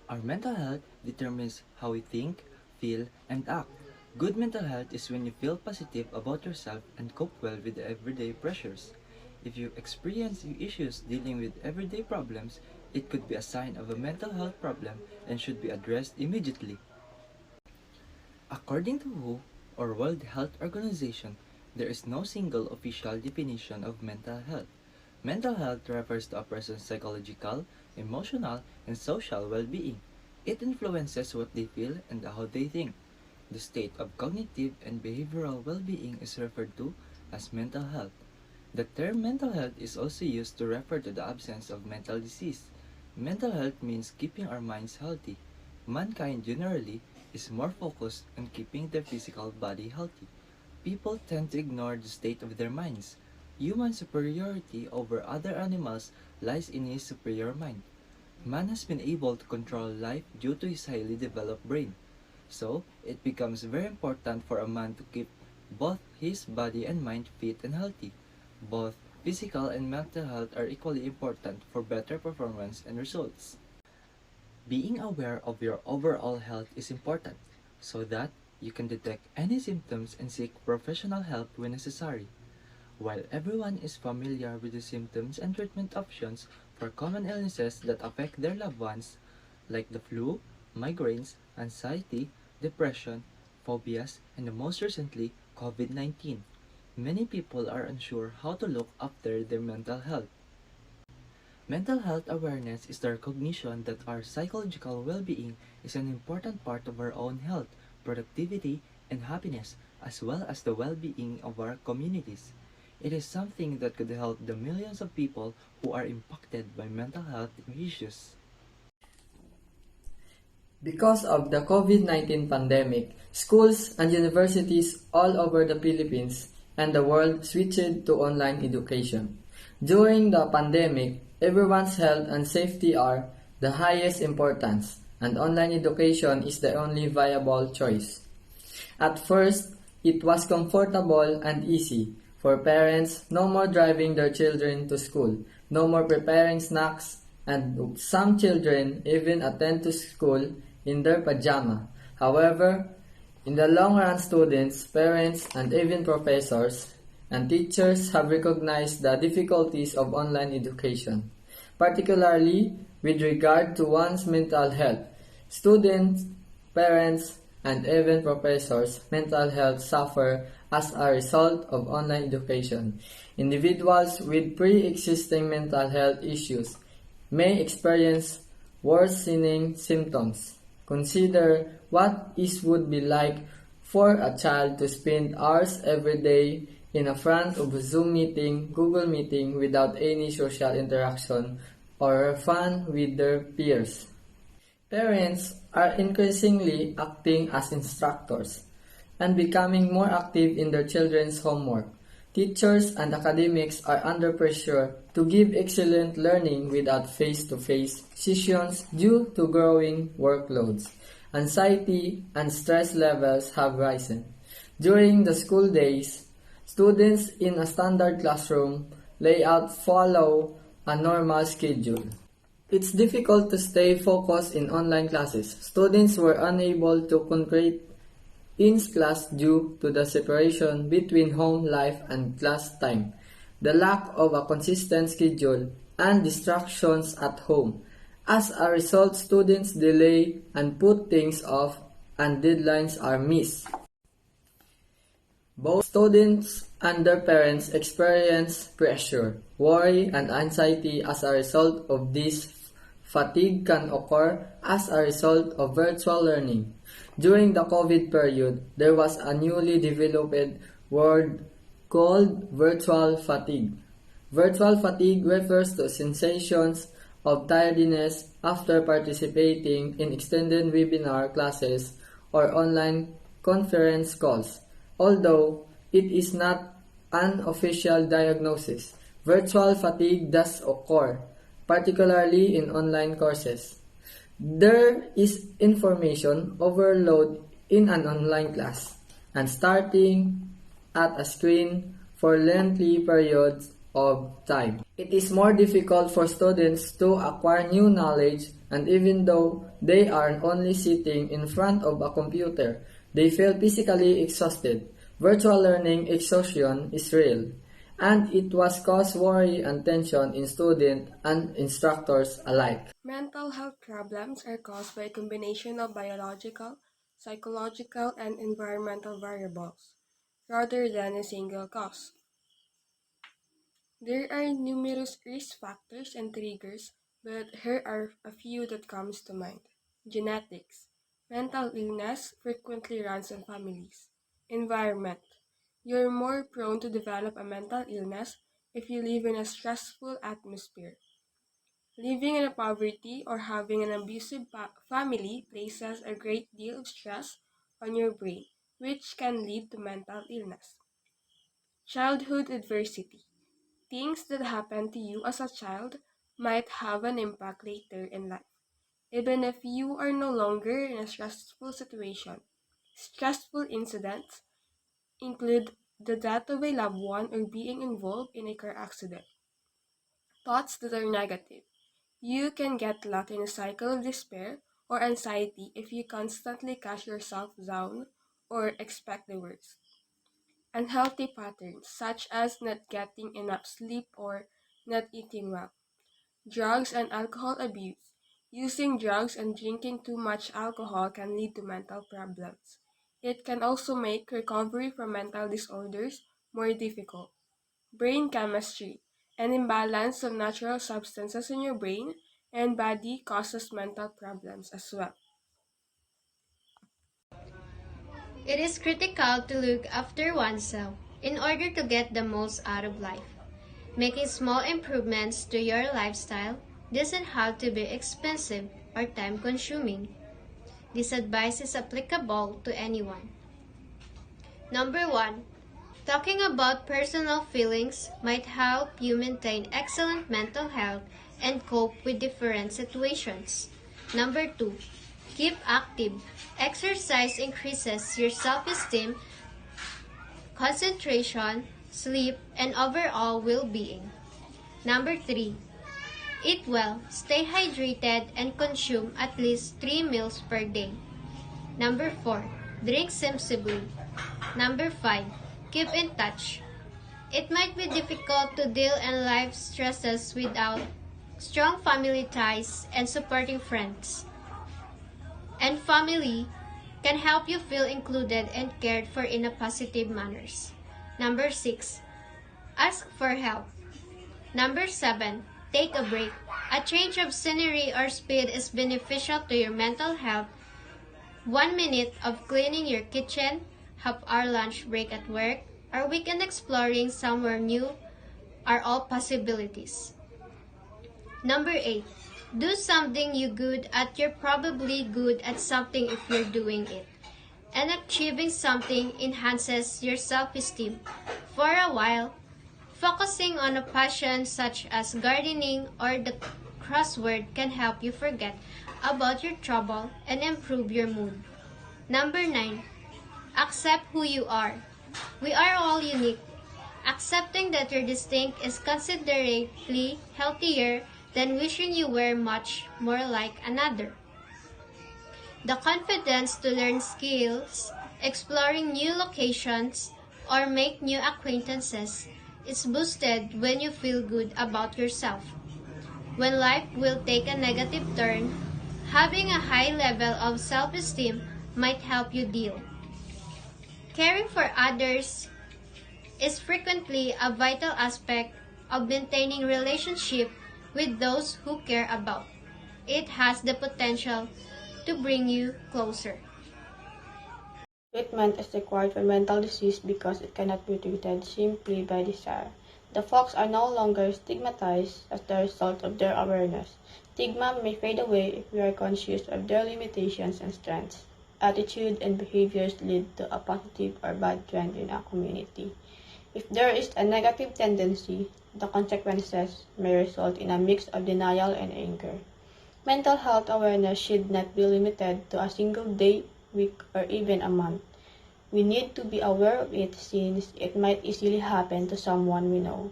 Our mental health determines how we think, feel, and act. Good mental health is when you feel positive about yourself and cope well with the everyday pressures. If you experience issues dealing with everyday problems, it could be a sign of a mental health problem and should be addressed immediately. According to WHO, or World Health Organization, there is no single official definition of mental health. Mental health refers to a person's psychological, emotional, and social well-being. It influences what they feel and how they think. The state of cognitive and behavioral well-being is referred to as mental health. The term mental health is also used to refer to the absence of mental disease. Mental health means keeping our minds healthy. Mankind generally is more focused on keeping their physical body healthy. People tend to ignore the state of their minds. Human superiority over other animals lies in his superior mind. Man has been able to control life due to his highly developed brain. So, it becomes very important for a man to keep both his body and mind fit and healthy. Both physical and mental health are equally important for better performance and results. Being aware of your overall health is important so that you can detect any symptoms and seek professional help when necessary. While everyone is familiar with the symptoms and treatment options for common illnesses that affect their loved ones, like the flu, migraines, anxiety, depression, phobias, and most recently, COVID-19, many people are unsure how to look after their mental health. Mental health awareness is the recognition that our psychological well-being is an important part of our own health, productivity, and happiness, as well as the well-being of our communities. It is something that could help the millions of people who are impacted by mental health issues. Because of the COVID-19 pandemic, schools and universities all over the Philippines and the world switched to online education. During the pandemic, everyone's health and safety are the highest importance, and online education is the only viable choice. At first, it was comfortable and easy. For parents, no more driving their children to school, no more preparing snacks, and some children even attend to school in their pajama. However, in the long run, students, parents, and even professors and teachers have recognized the difficulties of online education, particularly with regard to one's mental health. Students, parents, and even professors' mental health suffer as a result of online education. Individuals with pre-existing mental health issues may experience worsening symptoms. Consider what it would be like for a child to spend hours every day in front of a Zoom meeting, Google meeting without any social interaction or fun with their peers. Parents are increasingly acting as instructors and becoming more active in their children's homework. Teachers and academics are under pressure to give excellent learning without face-to-face sessions due to growing workloads. Anxiety and stress levels have risen. During the school days, students in a standard classroom layout follow a normal schedule. It's difficult to stay focused in online classes. Students were unable to concentrate in class due to the separation between home life and class time, the lack of a consistent schedule, and distractions at home. As a result, students delay and put things off, and deadlines are missed. Both students and their parents experience pressure, worry, and anxiety as a result of this. Fatigue can occur as a result of virtual learning. During the COVID period, there was a newly developed word called virtual fatigue. Virtual fatigue refers to sensations of tiredness after participating in extended webinar classes or online conference calls. Although it is not an official diagnosis, virtual fatigue does occur, particularly in online courses. There is information overload in an online class, and starting at a screen for lengthy periods of time. It is more difficult for students to acquire new knowledge, and even though they are only sitting in front of a computer, they feel physically exhausted. Virtual learning exhaustion is real, and it was cause worry and tension in students and instructors alike. Mental health problems are caused by a combination of biological, psychological, and environmental variables, rather than a single cause. There are numerous risk factors and triggers, but here are a few that comes to mind. Genetics. Mental illness frequently runs in families. Environment. You're more prone to develop a mental illness if you live in a stressful atmosphere. Living in a poverty or having an abusive family places a great deal of stress on your brain, which can lead to mental illness. Childhood adversity. Things that happened to you as a child might have an impact later in life, even if you are no longer in a stressful situation. Stressful incidents include the death of a loved one or being involved in a car accident. Thoughts that are negative. You can get locked in a cycle of despair or anxiety if you constantly cast yourself down or expect the worst. Unhealthy patterns, such as not getting enough sleep or not eating well. Drugs and alcohol abuse. Using drugs and drinking too much alcohol can lead to mental problems. It can also make recovery from mental disorders more difficult. Brain chemistry. An imbalance of natural substances in your brain and body causes mental problems as well. It is critical to look after oneself in order to get the most out of life. Making small improvements to your lifestyle doesn't have to be expensive or time consuming. This advice is applicable to anyone. Number 1. Talking about personal feelings might help you maintain excellent mental health and cope with different situations. Number 2. Keep active. Exercise increases your self-esteem, concentration, sleep, and overall well-being. Number 3. Eat well, stay hydrated, and consume at least 3 meals per day. Number 4. Drink sensibly. Number 5. Keep in touch. It might be difficult to deal in life stresses without strong family ties and supporting friends. And family can help you feel included and cared for in a positive manners. Number 6. Ask for help. Number 7. Take a break. A change of scenery or speed is beneficial to your mental health. 1 minute of cleaning your kitchen, half-hour lunch break at work, or weekend exploring somewhere new are all possibilities. Number 8. Do something you good at. You're probably good at something if you're doing it. And achieving something enhances your self-esteem. For a while, focusing on a passion such as gardening or the crossword can help you forget about your trouble and improve your mood. Number 9. Accept who you are. We are all unique. Accepting that you're distinct is considerably healthier than wishing you were much more like another. The confidence to learn skills, exploring new locations, or make new acquaintances is boosted when you feel good about yourself. When life will take a negative turn, having a high level of self-esteem might help you deal. Caring for others is frequently a vital aspect of maintaining relationship with those who care about. It has the potential to bring you closer. Treatment is required for mental disease because it cannot be treated simply by desire. The folks are no longer stigmatized as the result of their awareness. Stigma may fade away if we are conscious of their limitations and strengths. Attitude and behaviors lead to a positive or bad trend in a community. If there is a negative tendency, the consequences may result in a mix of denial and anger. Mental health awareness should not be limited to a single day, week, or even a month. We need to be aware of it since it might easily happen to someone we know.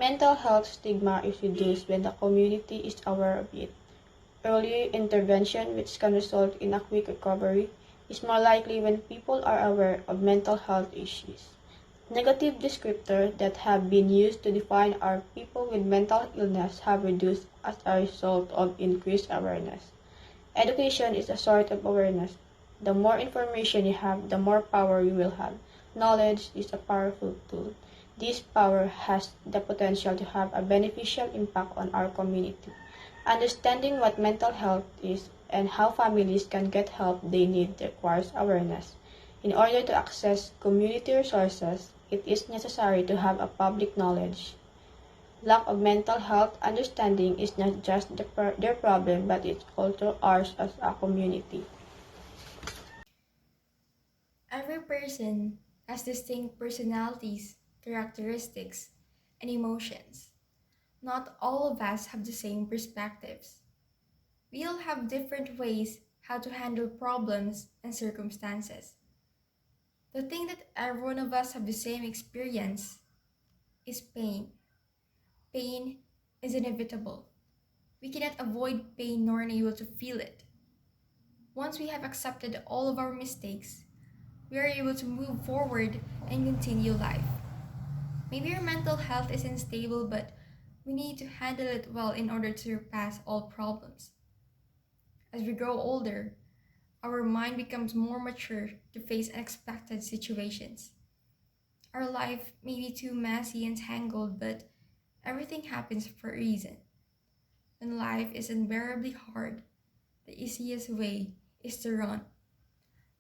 Mental health stigma is reduced when the community is aware of it. Early intervention, which can result in a quick recovery, is more likely when people are aware of mental health issues. Negative descriptors that have been used to define our people with mental illness have reduced as a result of increased awareness. Education is a sort of awareness. The more information you have, the more power you will have. Knowledge is a powerful tool. This power has the potential to have a beneficial impact on our community. Understanding what mental health is and how families can get help they need requires awareness. In order to access community resources, it is necessary to have a public knowledge. Lack of mental health understanding is not just their problem, but it's also ours as a community. Every person has distinct personalities, characteristics, and emotions. Not all of us have the same perspectives. We all have different ways how to handle problems and circumstances. The thing that every one of us have the same experience is pain. Pain is inevitable. We cannot avoid pain nor unable to feel it. Once we have accepted all of our mistakes, we are able to move forward and continue life. Maybe our mental health is unstable, but we need to handle it well in order to surpass all problems. As we grow older, our mind becomes more mature to face unexpected situations. Our life may be too messy and tangled, but everything happens for a reason. When life is unbearably hard, the easiest way is to run.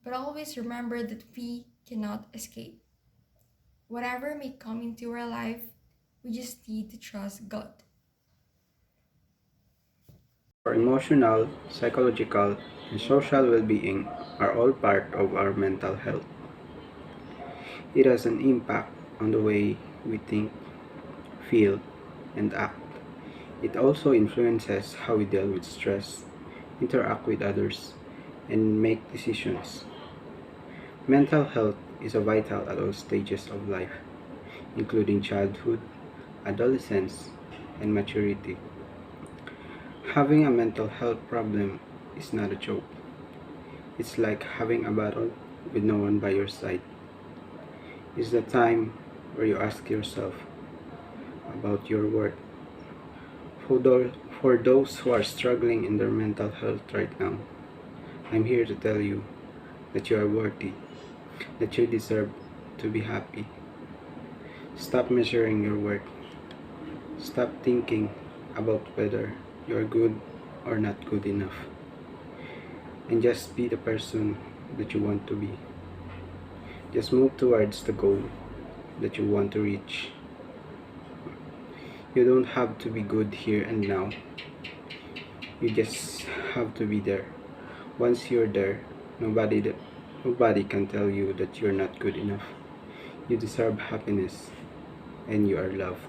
But always remember that we cannot escape. Whatever may come into our life, we just need to trust God. Our emotional, psychological, and social well-being are all part of our mental health. It has an impact on the way we think, feel, and act. It also influences how we deal with stress, interact with others, and make decisions. Mental health is vital at all stages of life, including childhood, adolescence, and maturity. Having a mental health problem is not a joke. It's like having a battle with no one by your side. It's the time where you ask yourself about your worth. For those who are struggling in their mental health right now, I'm here to tell you that you are worthy, that you deserve to be happy. Stop measuring your worth. Stop thinking about whether you are good or not good enough. And just be the person that you want to be. Just move towards the goal that you want to reach. You don't have to be good here and now. You just have to be there. Once you're there, nobody can tell you that you're not good enough. You deserve happiness and you are loved.